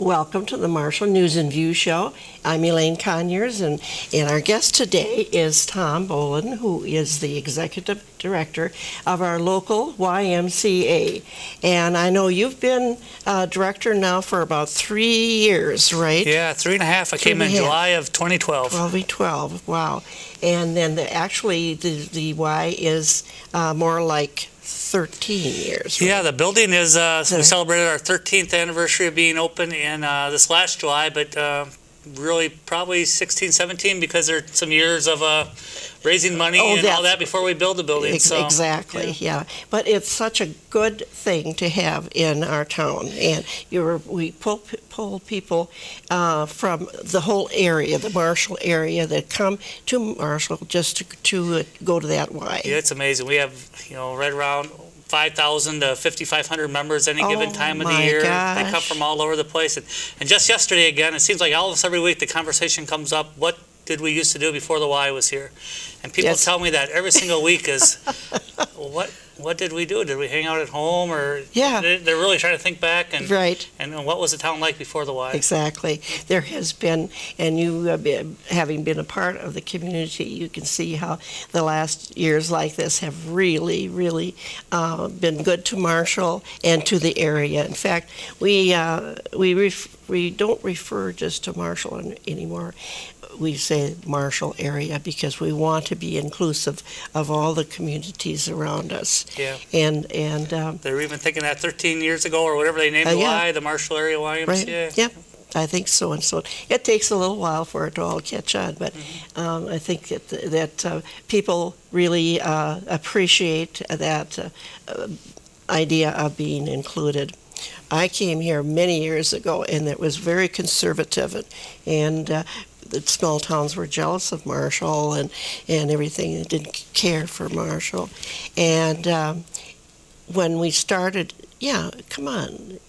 Welcome to the Marshall News and View Show. I'm Elaine Conyers, and our guest today is Tom Bolin, who is the Executive Director of our local YMCA. And I know you've been Director now for about 3 years, right? Yeah, 3.5. I came in July of 2012. 2012, wow. And then the Y is more like 13 years. Right? Yeah, the building is, we celebrated our 13th anniversary of being open in this last July, but really probably 16, 17 because there's some years of raising money and all that before we build the building. Exactly, yeah. But it's such a good thing to have in our town. And we pull people from the whole area, the Marshall area, that come to Marshall just to go to that Y. Yeah, it's amazing. We have, right around 5,000 to 5,500 members any given time of the year. Gosh. They come from all over the place. And just yesterday, again, it seems like all of us every week the conversation comes up, what did we used to do before the Y was here? And people tell me that every single week is, well, what did we do? Did we hang out at home? Or they're really trying to think back and what was the town like before the Y? Exactly. There has been, and you having been a part of the community, you can see how the last years like this have really, really been good to Marshall and to the area. In fact, we don't refer just to Marshall anymore. We say Marshall area because we want to be inclusive of all the communities around us. Yeah. And they were even thinking that 13 years ago or whatever they named the Y, the Marshall Area YMCA. Right. Yep. I think so. And so it takes a little while for it to all catch on, but I think that people really appreciate that idea of being included. I came here many years ago, and it was very conservative, and the small towns were jealous of Marshall and everything. They didn't care for Marshall. And when we started, come on.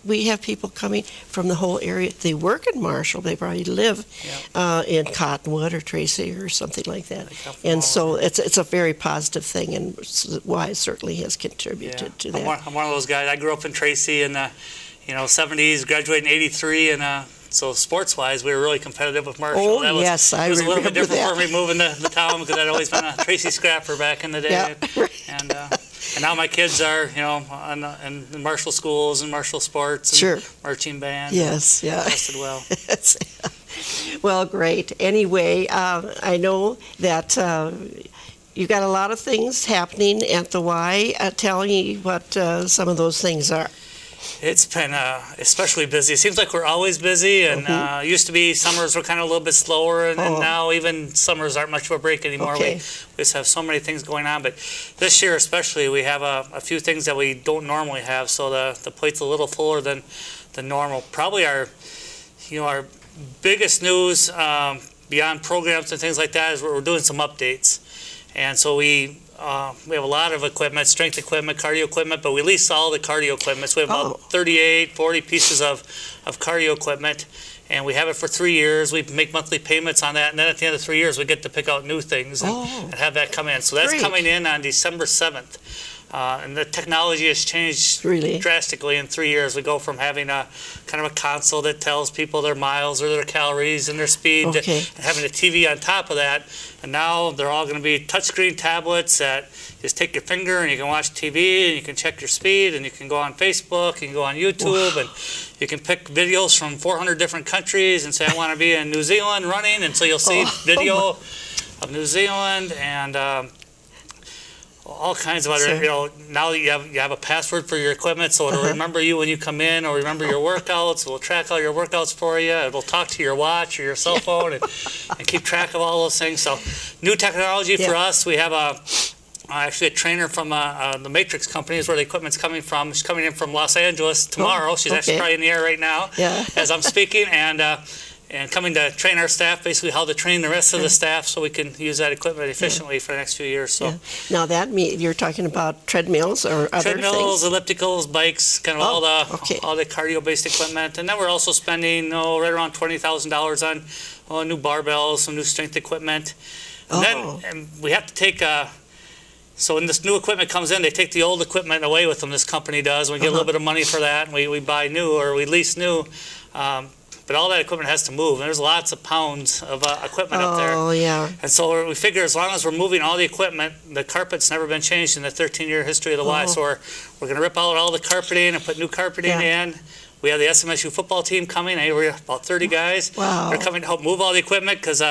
We have people coming from the whole area. They work in Marshall. They probably live in Cottonwood or Tracy or something like that. And so it's a very positive thing, and Y certainly has contributed to that. I'm one of those guys. I grew up in Tracy in the 70s, graduated in 83, and so sports-wise, we were really competitive with Marshall. Oh, yes, I remember that. It was a little bit different for me moving to the town because I'd always been a Tracy scrapper back in the day. Yeah. And now my kids are, in Marshall schools and Marshall sports and marching band. Yes, Tested well. Well, great. Anyway, I know that you've got a lot of things happening at the Y. Tell me what some of those things are. It's been especially busy. It seems like we're always busy, and used to be summers were kind of a little bit slower, and now even summers aren't much of a break anymore. We just have so many things going on, but this year especially we have a few things that we don't normally have, so the plate's a little fuller than normal. Probably our biggest news beyond programs and things like that is we're doing some updates, and so we have a lot of equipment, strength equipment, cardio equipment, but we lease all the cardio equipment. So we have about 38, 40 pieces of cardio equipment, and we have it for 3 years. We make monthly payments on that, and then at the end of 3 years, we get to pick out new things and have that come in. So that's coming in on December 7th. And the technology has changed drastically in 3 years. We go from having a kind of a console that tells people their miles or their calories and their speed to having a TV on top of that. And now they're all going to be touchscreen tablets that just take your finger and you can watch TV and you can check your speed and you can go on Facebook, you can go on YouTube, and you can pick videos from 400 different countries and say, I want to be in New Zealand running, and so you'll see video of New Zealand and all kinds of other, now you have a password for your equipment, so it'll remember you when you come in, or remember your workouts. It'll track all your workouts for you. It'll talk to your watch or your cell phone and keep track of all those things. So new technology for us. We have actually a trainer from the Matrix company is where the equipment's coming from. She's coming in from Los Angeles tomorrow. She's actually probably in the air right now as I'm speaking, and coming to train our staff, basically how to train the rest of the staff so we can use that equipment efficiently for the next few years. So now that you're talking about treadmills or other treadmills, ellipticals, bikes, kind of all the cardio-based equipment. And then we're also spending right around $20,000 on new barbells, some new strength equipment. And then we have to take so when this new equipment comes in, they take the old equipment away with them, this company does. We get a little bit of money for that, and we buy new or we lease new. But all that equipment has to move, and there's lots of pounds of equipment up there. Oh, yeah. And so we figure as long as we're moving all the equipment, the carpet's never been changed in the 13-year history of the Y. So we're going to rip out all the carpeting and put new carpeting in. We have the SMSU football team coming. We're about 30 guys. Wow. They're coming to help move all the equipment because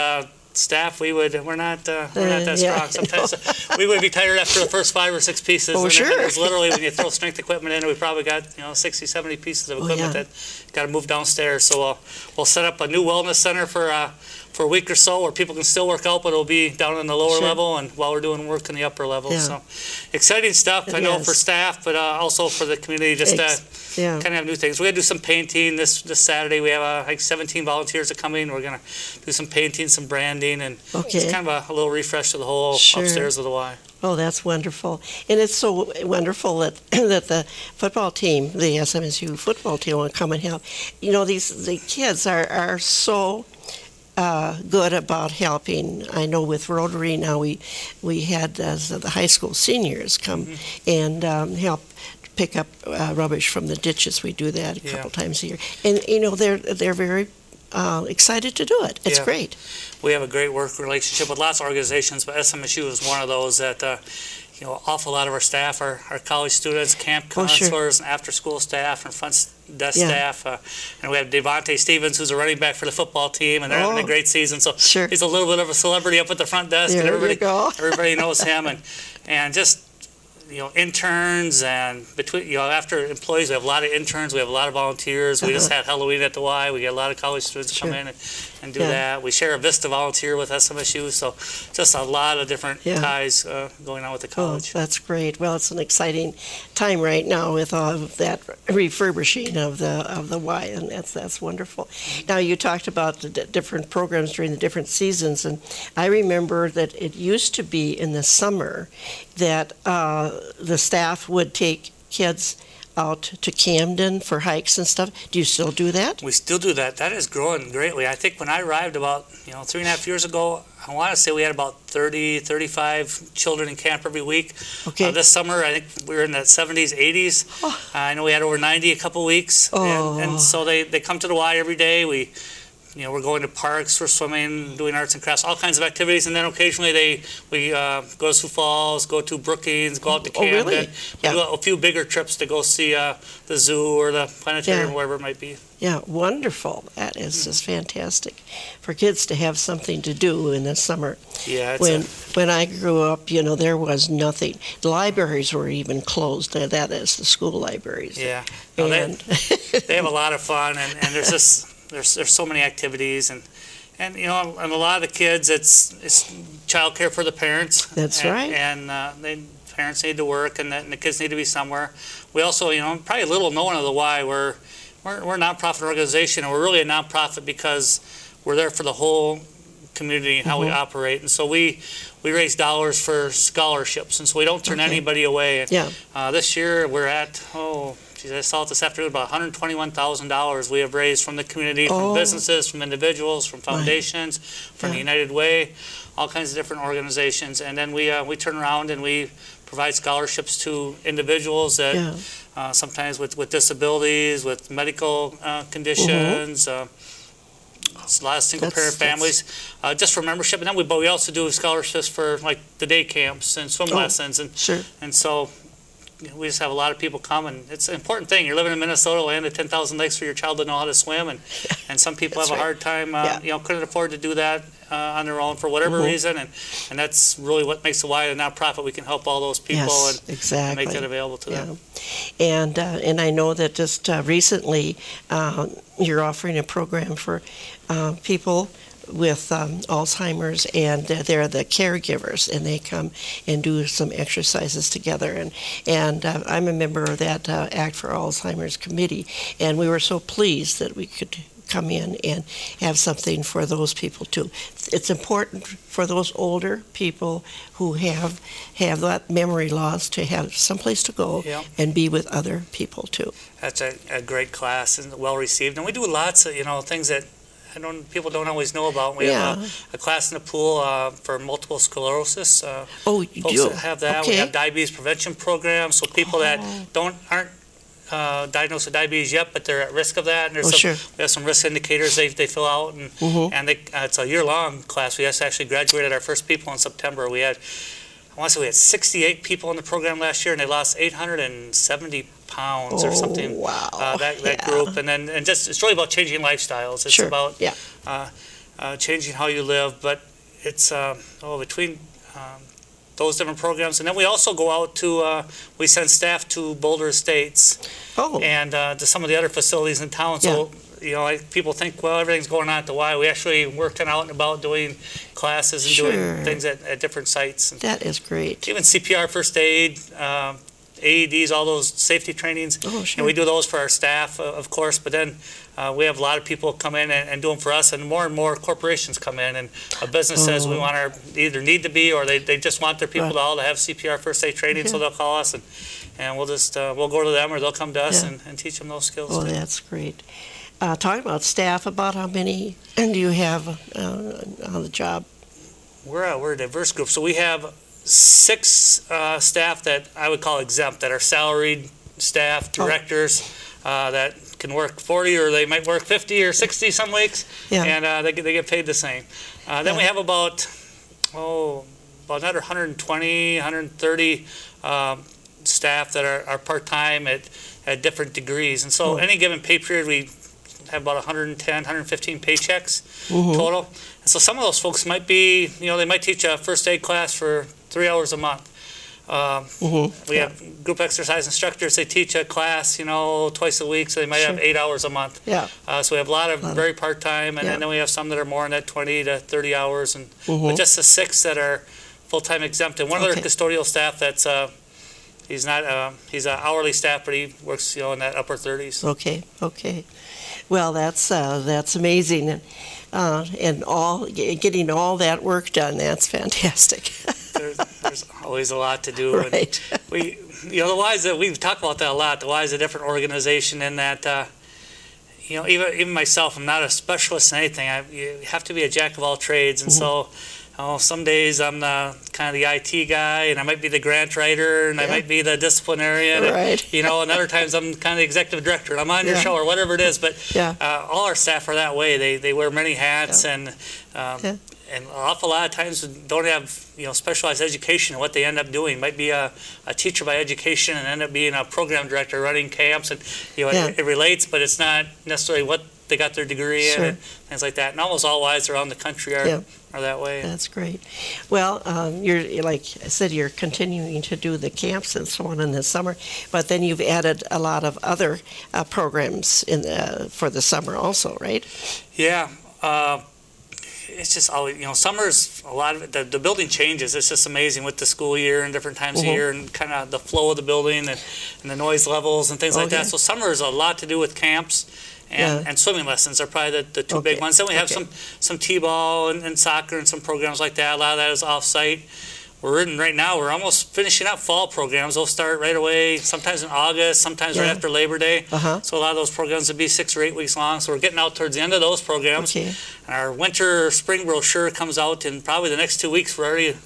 staff, we're not that strong. Sometimes we would be tired after the first 5 or 6 pieces. Oh, and sure. There's literally, when you throw strength equipment in, we probably got 60, 70 pieces of equipment that got to move downstairs. So we'll set up a new wellness center for a week or so where people can still work out, but it'll be down in the lower level and while we're doing work in the upper level. So exciting stuff, I know, for staff, but also for the community, just kind of have new things. We're going to do some painting this Saturday. We have like 17 volunteers are coming. We're going to do some painting, some branding, and it's kind of a little refresh of the whole upstairs of the Y. Oh, that's wonderful. And it's so wonderful that that the football team, the SMSU football team, will come and help. The kids are so good about helping. I know with Rotary now we had the high school seniors come and help pick up rubbish from the ditches. We do that a couple times a year, and they're very excited to do it. It's great. We have a great work relationship with lots of organizations, but SMSU is one of those that awful lot of our staff are college students, camp counselors, and after-school staff, and front desk staff. And we have Devontae Stevens, who's a running back for the football team, and they're having a great season. So he's a little bit of a celebrity up at the front desk, and everybody knows him. And just interns, and between after employees, we have a lot of interns, we have a lot of volunteers. We just had Halloween at the Y. We get a lot of college students come in and do that. We share a Vista volunteer with SMSU, so just a lot of different ties going on with the college. Oh, that's great. Well, it's an exciting time right now with all of that refurbishing of the Y, and that's wonderful. Now, you talked about the different programs during the different seasons, and I remember that it used to be in the summer that the staff would take kids out to Camden for hikes and stuff. Do you still do that? We still do that. That is growing greatly. I think when I arrived about 3.5 years ago, I want to say we had about 30, 35 children in camp every week. Okay. This summer, I think we were in the 70s, 80s. I know we had over 90 a couple weeks. And so they come to the Y every day. We're going to parks for swimming, doing arts and crafts, all kinds of activities, and then occasionally we go to Sioux Falls, go to Brookings, go out to Camden. Really? We do a few bigger trips to go see the zoo or the planetarium, wherever it might be. Yeah, wonderful. That is just fantastic for kids to have something to do in the summer. Yeah. When I grew up, there was nothing. The libraries were even closed. That is, the school libraries. Yeah. Well, they have a lot of fun, and there's this. There's so many activities, and a lot of the kids, it's childcare for the parents. That's right. And parents need to work, and the kids need to be somewhere. We also, probably a little known of the Y. We're a nonprofit organization, and we're really a nonprofit because we're there for the whole community and how we operate. And so we raise dollars for scholarships, and so we don't turn anybody away. This year we're at I saw it this afternoon, about $121,000 we have raised from the community, from businesses, from individuals, from foundations, from the United Way, all kinds of different organizations. And then we turn around and we provide scholarships to individuals that sometimes with disabilities, with medical conditions, a lot of single-parent families, just for membership. And then we also do scholarships for like the day camps and swim lessons. And so we just have a lot of people come, and it's an important thing. You're living in Minnesota, land of 10,000 lakes for your child to know how to swim, and some people have a hard time, couldn't afford to do that on their own for whatever reason, and that's really what makes the Y a nonprofit. We can help all those people and make that available to them. And I know that just recently you're offering a program for people with Alzheimer's, and they're the caregivers, and they come and do some exercises together. And I'm a member of that Act for Alzheimer's committee, and we were so pleased that we could come in and have something for those people too. It's important for those older people who have that memory loss to have someplace to go and be with other people too. That's a great class and well received, and we do lots of things that people don't always know about. We have a class in the pool for multiple sclerosis. You folks do? That have that. We have diabetes prevention programs, so people that aren't diagnosed with diabetes yet, but they're at risk of that. And there's sure. we have some risk indicators they fill out, and it's a year-long class. We just actually graduated our first people in September. We had, I want to say we had 68 people in the program last year, and they lost 870 pounds or something. Wow. That group, and just it's really about changing lifestyles. It's Sure. about Yeah. changing how you live, but it's between those different programs, and then we also go out to we send staff to Boulder Estates and to some of the other facilities in town. So like people think, well, everything's going on at the Y. We actually working out and about doing classes and doing things at different sites. And that is great. even CPR, first aid, AEDs, all those safety trainings. Oh, sure. And we do those for our staff, of course, but then we have a lot of people come in and do them for us, and more corporations come in, and a business says we want either need to be, or they just want their people all to have CPR first aid training, so they'll call us, and we'll just we'll go to them, or they'll come to us and teach them those skills. Oh, that's great. Talking about staff, about how many do you have on the job? We're a diverse group, so we have 6 staff that I would call exempt, that are salaried staff, directors that can work 40, or they might work 50 or 60 some weeks, and they get paid the same. Then we have about another 120, 130 staff that are part-time at different degrees, and so any given pay period we have about 110, 115 paychecks total. And so some of those folks might be, they might teach a first aid class for 3 hours a month. We have group exercise instructors. They teach a class, twice a week, so they might have 8 hours a month. So we have a lot of very part-time, and then we have some that are more in that 20 to 30 hours, and but just the 6 that are full-time exempt. And one other custodial staff that's he's not he's an hourly staff, but he works in that upper 30s. Okay. Well, that's amazing, and getting all that work done. That's fantastic. There's always a lot to do. Right. And the Y's, we've talked about that a lot. The Y is a different organization in that, even myself, I'm not a specialist in anything. You have to be a jack of all trades, and so. Some days I'm kind of the IT guy, and I might be the grant writer, and I might be the disciplinarian, and other times I'm kind of the executive director, and I'm on your show or whatever it is. But all our staff are that way. They wear many hats, and an awful lot of times don't have specialized education in what they end up doing. Might be a teacher by education and end up being a program director running camps, and it relates, but it's not necessarily what they got their degree in, and things like that. And almost all Ys around the country are that way. That's great. Well, you're, like I said, you're continuing to do the camps and so on in the summer, but then you've added a lot of other programs for the summer also, right? Yeah. It's just always, summer's a lot of it, the building changes. It's just amazing with the school year and different times of year, and kind of the flow of the building and the noise levels and things like that. So summer is a lot to do with camps. And swimming lessons are probably the 2 big ones. Then we have some t-ball and soccer and some programs like that. A lot of that is off-site. Right now, we're almost finishing up fall programs. They'll start right away, sometimes in August, sometimes right after Labor Day. So a lot of those programs will be 6 or 8 weeks long. So we're getting out towards the end of those programs. And our winter spring brochure comes out in probably the next 2 weeks. We're already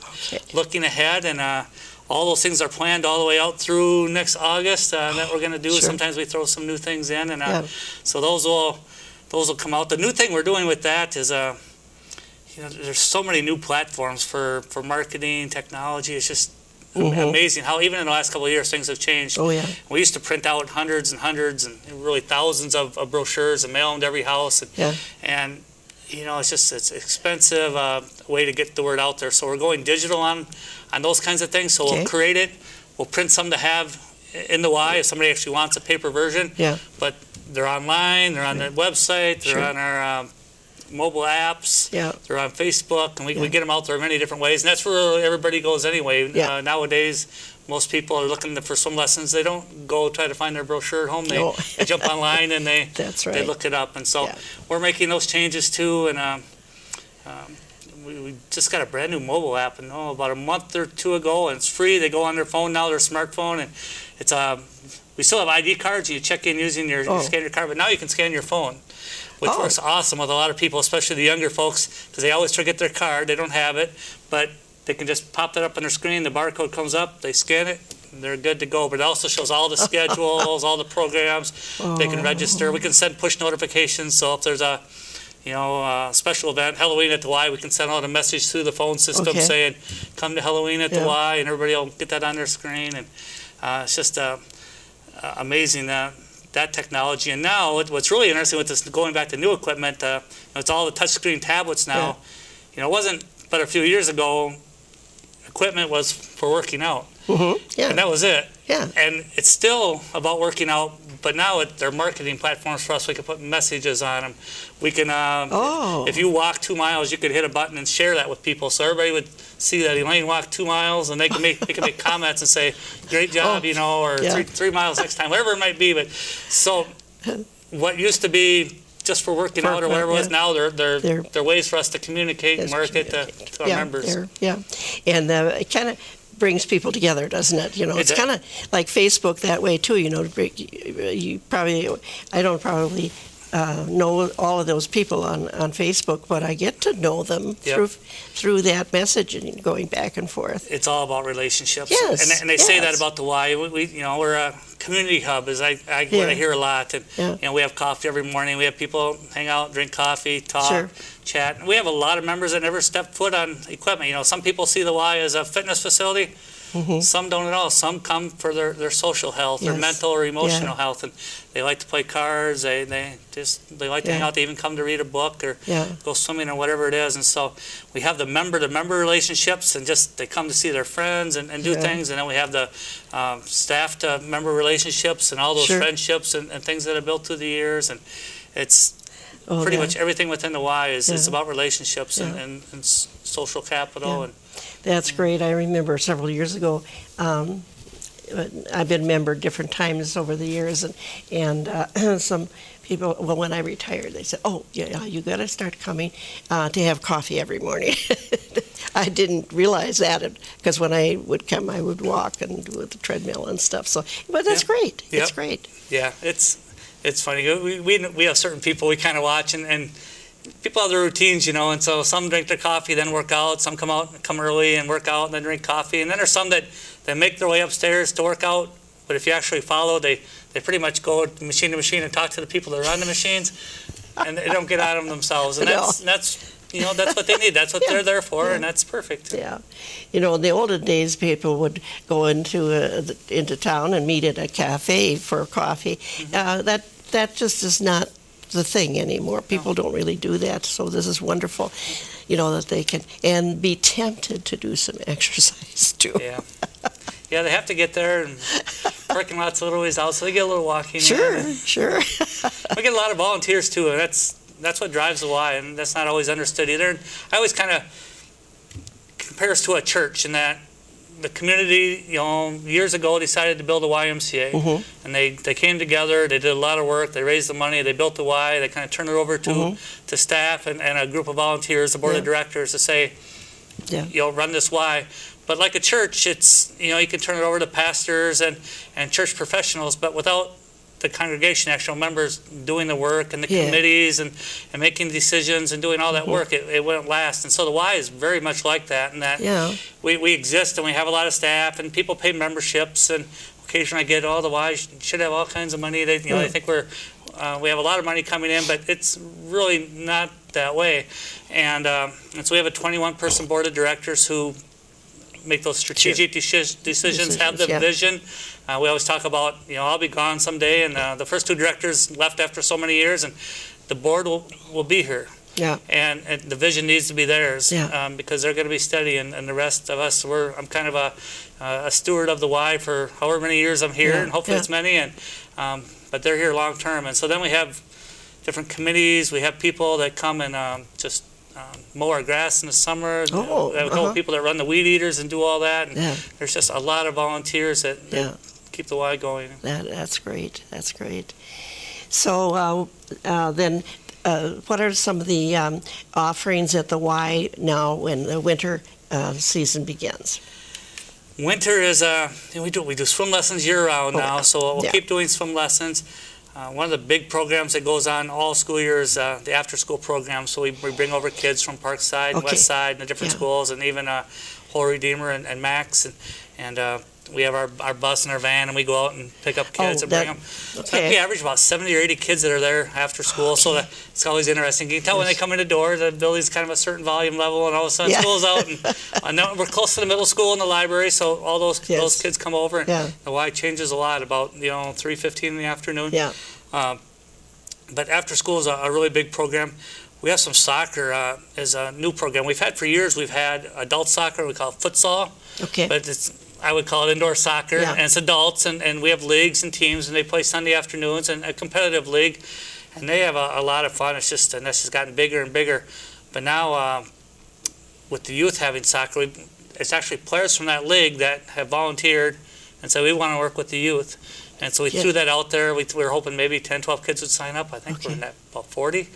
looking ahead, and all those things are planned all the way out through next August that we're going to do. Sometimes we throw some new things in, and so those will come out. The new thing we're doing with that is, there's so many new platforms for marketing, technology. It's just amazing how even in the last couple of years things have changed. We used to print out hundreds and hundreds and really thousands of brochures and mail them to every house, and it's expensive way to get the word out there. So we're going digital on those kinds of things. So we'll create it. We'll print some to have in the Y if somebody actually wants a paper version. But they're online. They're on their website. They're on our mobile apps. They're on Facebook, and we get them out there in many different ways. And that's where everybody goes anyway. Nowadays, most people are looking for swim lessons. They don't go try to find their brochure at home. They jump online and they look it up. And so we're making those changes too. And we just got a brand new mobile app, and about a month or 2 ago, and it's free. They go on their phone now, their smartphone, and it's we still have ID cards. You check in using your scan your card, but now you can scan your phone, which works awesome with a lot of people, especially the younger folks, because they always forget their card. They don't have it, but they can just pop that up on their screen. The barcode comes up. They scan it, they're good to go. But it also shows all the schedules, all the programs. They can register. We can send push notifications. So if there's a special event, Halloween at the Y, we can send out a message through the phone system saying, "Come to Halloween at the Y," and everybody will get that on their screen. And it's just amazing that technology. And now what's really interesting with this, going back to new equipment, it's all the touchscreen tablets now. It wasn't but a few years ago, equipment was for working out. And that was it. And it's still about working out, but now they're marketing platforms for us. We can put messages on them. We can, if you walk 2 miles, you could hit a button and share that with people. So everybody would see that Elaine walked 2 miles, and they can make comments and say, "Great job," or 3 miles next time, whatever it might be. But so what used to be just for working out or whatever it was, now they're ways for us to communicate and market to our members. And it kind of brings people together, doesn't it? It's kind of like Facebook that way too. I don't probably know all of those people on Facebook, but I get to know them through that messaging, going back and forth. It's all about relationships. And they say that about the Y. We're a community hub, what I hear a lot. And we have coffee every morning. We have people hang out, drink coffee, talk, chat. And we have a lot of members that never step foot on equipment. Some people see the Y as a fitness facility. Some don't at all. Some come for their social health, their mental or emotional health, and they like to play cards. They like to hang out. They even come to read a book or go swimming or whatever it is. And so we have the member-to-member relationships, and they come to see their friends and do things. And then we have the staff-to-member relationships and all those friendships and things that are built through the years. And it's pretty much everything within the Y is about relationships and social capital. And that's great. I remember several years ago, I've been a member different times over the years, and some people, when I retired, they said, "Oh, you got to start coming to have coffee every morning." I didn't realize that, because when I would come, I would walk and do the treadmill and stuff. So, but that's great. It's great. Yeah, it's funny. We have certain people we kind of watch, and people have their routines, and so some drink their coffee, then work out. Some come early and work out, and then drink coffee. And then there's some that make their way upstairs to work out. But if you actually follow, they pretty much go machine to machine and talk to the people that are on the machines, and they don't get out of them themselves. And that's what they need. That's what they're there for, and that's perfect. In the olden days, people would go into town and meet at a cafe for coffee. That just is not the thing anymore. People don't really do that, so this is wonderful, that they can and be tempted to do some exercise too. They have to get there, and parking lot's a little ways out, so they get a little walking. Sure. We get a lot of volunteers too, and that's what drives the Y, and that's not always understood either. And I always kind of compare us to a church in that the community, years ago decided to build a YMCA, and they came together. They did a lot of work. They raised the money. They built the Y. They kind of turned it over to staff and a group of volunteers, the board of directors, to say, run this Y. But like a church, it's you can turn it over to pastors and church professionals, but without the congregation, actual members doing the work, and the committees and making decisions and doing all that work, it wouldn't last. And so the Y is very much like that, in that we exist, and we have a lot of staff, and people pay memberships, and occasionally I get, the Y should have all kinds of money. They think we have a lot of money coming in, but it's really not that way. And so we have a 21-person board of directors who make those strategic decisions, have the vision. We always talk about, I'll be gone someday, and the first 2 directors left after so many years, and the board will be here. And the vision needs to be theirs, because they're going to be steady, and the rest of us, I'm kind of a steward of the Y for however many years I'm here, and hopefully it's many, but they're here long term. And so then we have different committees. We have people that come and just mow our grass in the summer. We have a couple people that run the weed eaters and do all that. And there's just a lot of volunteers that keep the Y going. That's great. That's great. So then, what are some of the offerings at the Y now when the winter season begins? Winter is we do swim lessons year round now, so we'll keep doing swim lessons. One of the big programs that goes on all school year is the after-school program. So we bring over kids from Parkside and West Side and the different schools, and even Holy Redeemer and Max. And we have our bus and our van, and we go out and pick up kids and bring them. So okay. we average about 70 or 80 kids that are there after school. So it's always interesting. You can tell when they come in the door, the building's kind of a certain volume level, and all of a sudden school's out. And I know we're close to the middle school and the library, so all those kids come over. And the Y changes a lot about 3:15 in the afternoon. Yeah. But after school is a really big program. We have some soccer as a new program. We've had for years. We've had adult soccer. We call it futsal. Okay. But I would call it indoor soccer, and it's adults, and we have leagues and teams, and they play Sunday afternoons, and a competitive league, and they have a lot of fun. It's just, and this has gotten bigger and bigger. But now, with the youth having soccer, it's actually players from that league that have volunteered and said, we want to work with the youth. And so we threw that out there. We were hoping maybe 10, 12 kids would sign up. I think we're at about 40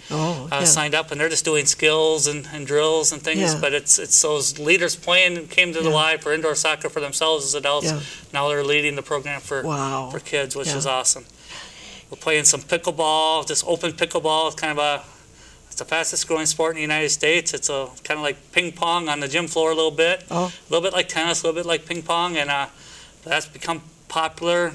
signed up, and they're just doing skills and drills and things. Yeah. But it's those leaders came to the Y for indoor soccer for themselves as adults. Yeah. Now they're leading the program for kids, which is awesome. We're playing some pickleball, just open pickleball. It's kind of it's the fastest growing sport in the United States. It's kind of like ping pong on the gym floor a little bit. A little bit like tennis, a little bit like ping pong, and that's become popular.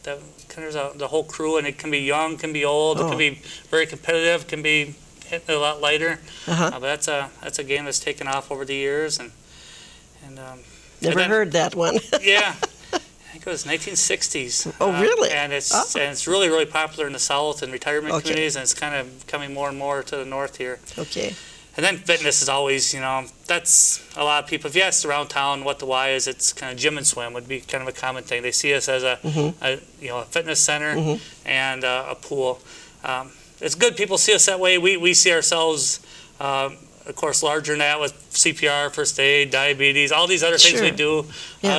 That kind of the whole crew, and it can be young, can be old, it can be very competitive, can be hitting a lot lighter. But that's a game that's taken off over the years, and never heard that one. Yeah, I think it was 1960s. Oh, really? And it's really, really popular in the South and retirement communities, and it's kind of coming more and more to the north here. Okay. And then fitness is always, that's a lot of people. If you ask around town what the Y is, it's kind of gym and swim would be kind of a common thing. They see us as a fitness center and a pool. It's good people see us that way. We see ourselves, of course, larger than that with CPR, first aid, diabetes, all these other things we do,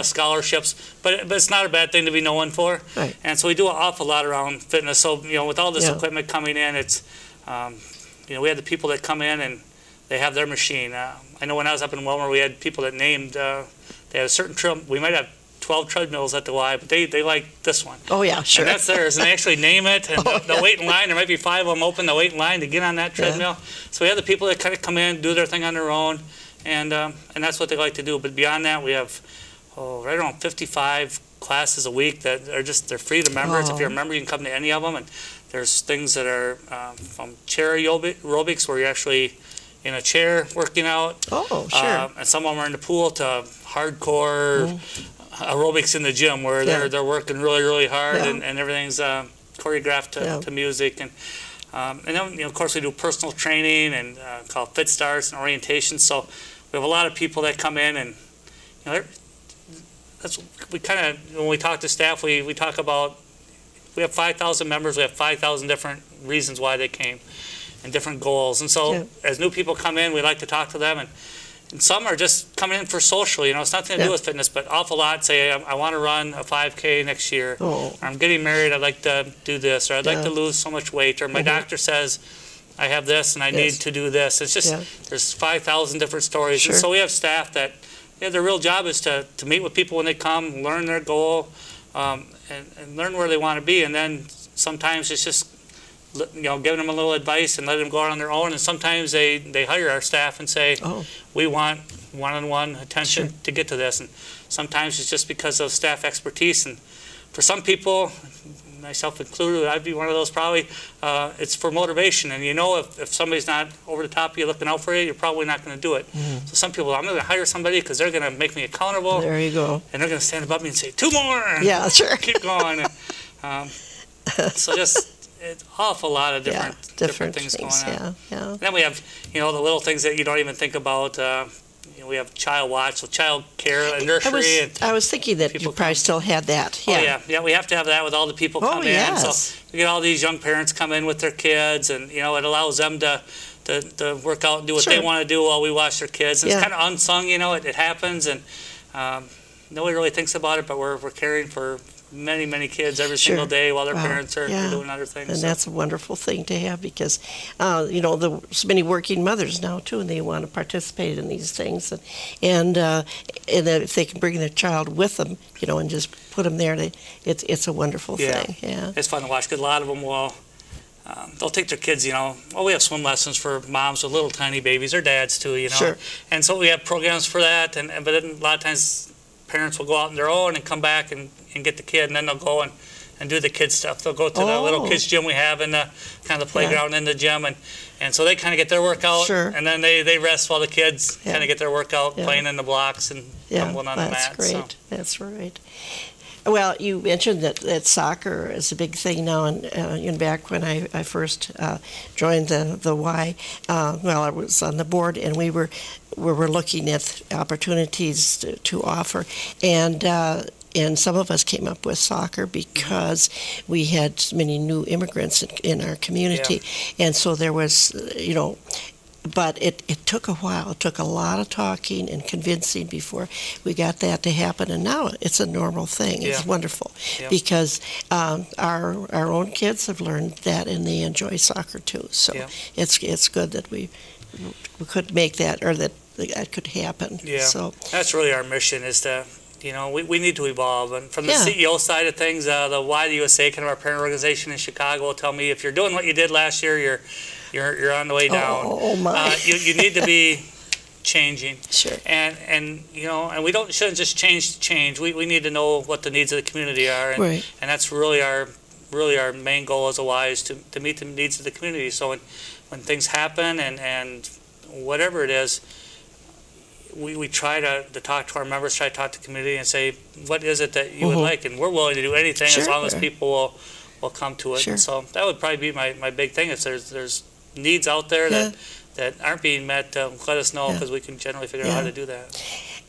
scholarships. But it's not a bad thing to be known for. Right. And so we do an awful lot around fitness. So, with all this equipment coming in, it's, we had the people that come in and they have their machine. I know when I was up in Wilmer, we had people that named, they had a certain trim. We might have 12 treadmills at the Y, but they like this one. Oh, yeah, sure. And that's theirs, and they actually name it, and they'll wait in line. There might be 5 of them open. They'll wait in line to get on that treadmill. So we have the people that kind of come in, do their thing on their own, and that's what they like to do. But beyond that, we have right around 55 classes a week that are they're free to members. If you're a member, you can come to any of them. And there's things that are from chair aerobics, where you're actually in a chair working out. Oh, sure. And some of them are in the pool, to hardcore aerobics in the gym, where they're working really, really hard, and everything's choreographed to music. And then, of course, we do personal training and called Fit Starts and orientation. So we have a lot of people that come in, and we kind of, when we talk to staff, we talk about, we have 5,000 members. We have 5,000 different reasons why they came and different goals. And so as new people come in, we like to talk to them. And some are just coming in for social. It's nothing to do with fitness, but awful lot say, I want to run a 5K next year. Or I'm getting married, I'd like to do this. Or I'd like to lose so much weight. Or my doctor says I have this and I need to do this. It's just, there's 5,000 different stories. And so we have staff that, their real job is to meet with people when they come, learn their goal, and learn where they want to be. And then sometimes it's just, giving them a little advice and letting them go out on their own. And sometimes they hire our staff and say, we want one-on-one attention to get to this. And sometimes it's just because of staff expertise. And for some people, myself included, I'd be one of those probably, it's for motivation. And if somebody's not over the top of you looking out for you, you're probably not going to do it. So some people, I'm going to hire somebody because they're going to make me accountable. There you go. And they're going to stand above me and say, 2 more. And keep going. And, so just... It's awful lot of different things going on. And then we have, the little things that you don't even think about. We have child watch, so child care, and nursery. I was thinking that you probably still had that. Yeah, we have to have that with all the people come in. So we get all these young parents come in with their kids, and it allows them to work out and do what they want to do while we watch their kids. And it's kind of unsung, it happens, and nobody really thinks about it, but we're caring for many, many kids every single day while their parents are doing other things. And that's a wonderful thing to have because, there's many working mothers now, too, and they want to participate in these things. And if they can bring their child with them, and just put them there, it's a wonderful thing. Yeah, it's fun to watch because a lot of them will, they'll take their kids, we have swim lessons for moms with little tiny babies, or dads, too, And so we have programs for that, but then a lot of times parents will go out on their own and come back and get the kid, and then they'll go and do the kid stuff. They'll go to the little kids gym we have in the kind of the playground in the gym, and so they kind of get their workout, and then they rest while the kids kind of get their workout playing in the blocks and tumbling on the mat. That's great. That's right. Well, you mentioned that soccer is a big thing now, and back when I first joined the Y, I was on the board, and we were looking at opportunities to offer, and some of us came up with soccer because we had many new immigrants in our community, and so there was, but it took a while. It took a lot of talking and convincing before we got that to happen, and now it's a normal thing. It's wonderful because our own kids have learned that, and they enjoy soccer too. So it's good that we could make that, or that could happen. Yeah, so that's really our mission, is to, we need to evolve. And from the CEO side of things, the YMCA, kind of our parent organization in Chicago, will tell me, if you're doing what you did last year, you're on the way down. Oh my! You need to be changing. Sure. And shouldn't just change. We need to know what the needs of the community are, and that's really our main goal as a Y, is to meet the needs of the community. So when things happen and whatever it is, we try to talk to our members, try to talk to the community, and say, what is it that you would like, and we're willing to do anything as long as people will come to it. And so that would probably be my big thing. If there's needs out there that aren't being met, let us know, because we can generally figure out how to do that.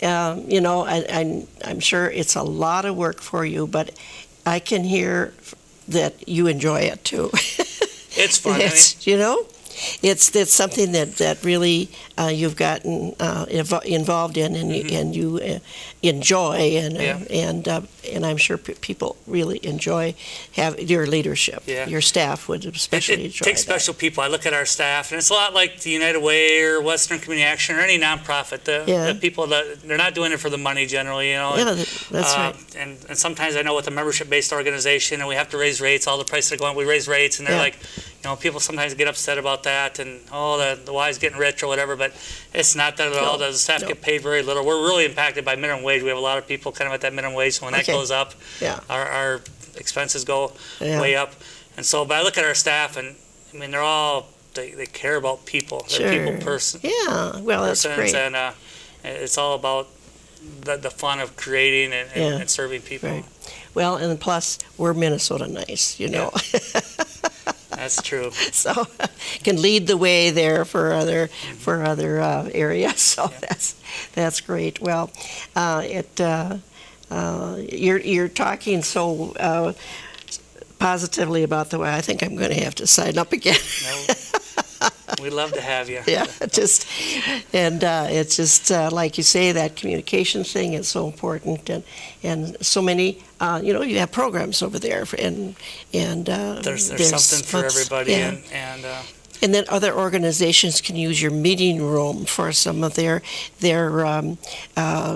I'm sure it's a lot of work for you, but I can hear that you enjoy it too. It's fun. It's something that really you've gotten involved in, and you enjoy, and I'm sure people really enjoy your leadership. Your staff would especially enjoy it. It takes special people. I look at our staff, and it's a lot like the United Way or Western Community Action or any nonprofit. The people they're not doing it for the money generally, that's right. And sometimes I know with a membership-based organization, and we have to raise rates. All the prices are going. We raise rates, and they're like, people sometimes get upset about that, and the Y's getting rich or whatever, but it's not that at all. The staff get paid very little. We're really impacted by minimum wage. We have a lot of people kind of at that minimum wage, so when that goes up, our expenses go way up. And so, but I look at our staff, and I mean, they care about people. They're people person. Yeah, well, that's great. And it's all about the fun of creating and serving people. Right. Well, and plus, we're Minnesota nice, That's true. So can lead the way there for other areas. So that's great. Well, you're talking so positively about the way. I think I'm going to have to sign up again. We'd love to have you. It's just like you say, that communication thing is so important, and so many. You have programs over there, and there's something for everybody, and then other organizations can use your meeting room for some of their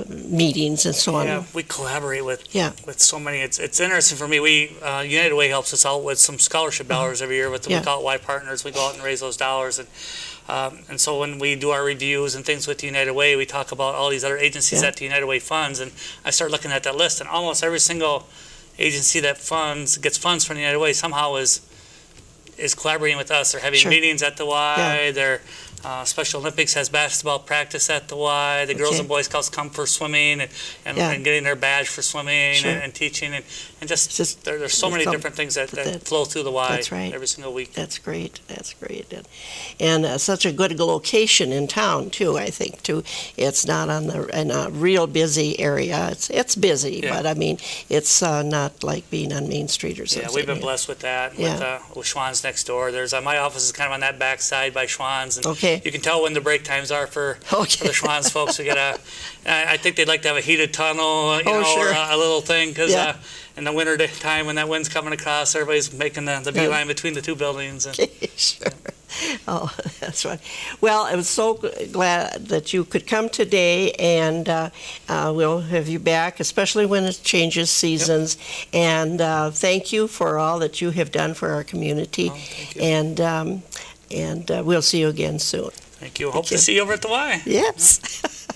meetings and so on. Yeah, we collaborate with so many. It's interesting for me. United Way helps us out with some scholarship dollars every year with the Look Out Y Partners. We go out and raise those dollars, and so when we do our reviews and things with the United Way, we talk about all these other agencies that the United Way funds, and I start looking at that list, and almost every single agency that gets funds from the United Way somehow is collaborating with us. They're having meetings at the Y. They're Special Olympics has basketball practice at the Y. The Girls and Boy Scouts come for swimming and getting their badge for swimming and teaching. And just there's so many different things that flow through the Y every single week. That's great. That's great. And such a good location in town, too, I think, too. It's not in a real busy area. It's busy, but, I mean, it's not like being on Main Street or something. Yeah, we've been blessed with that, with Schwann's next door. There's my office is kind of on that back side by Schwann's. And you can tell when the break times are for the Schwann's folks. We got I think they'd like to have a heated tunnel, or a little thing, because in the winter time when that wind's coming across, everybody's making the beeline between the two buildings. And, Oh, that's right. Well, I was so glad that you could come today, and we'll have you back, especially when it changes seasons. And thank you for all that you have done for our community. Thank you. And we'll see you again soon. Thank you. Hope to see you over at the Y. Yes.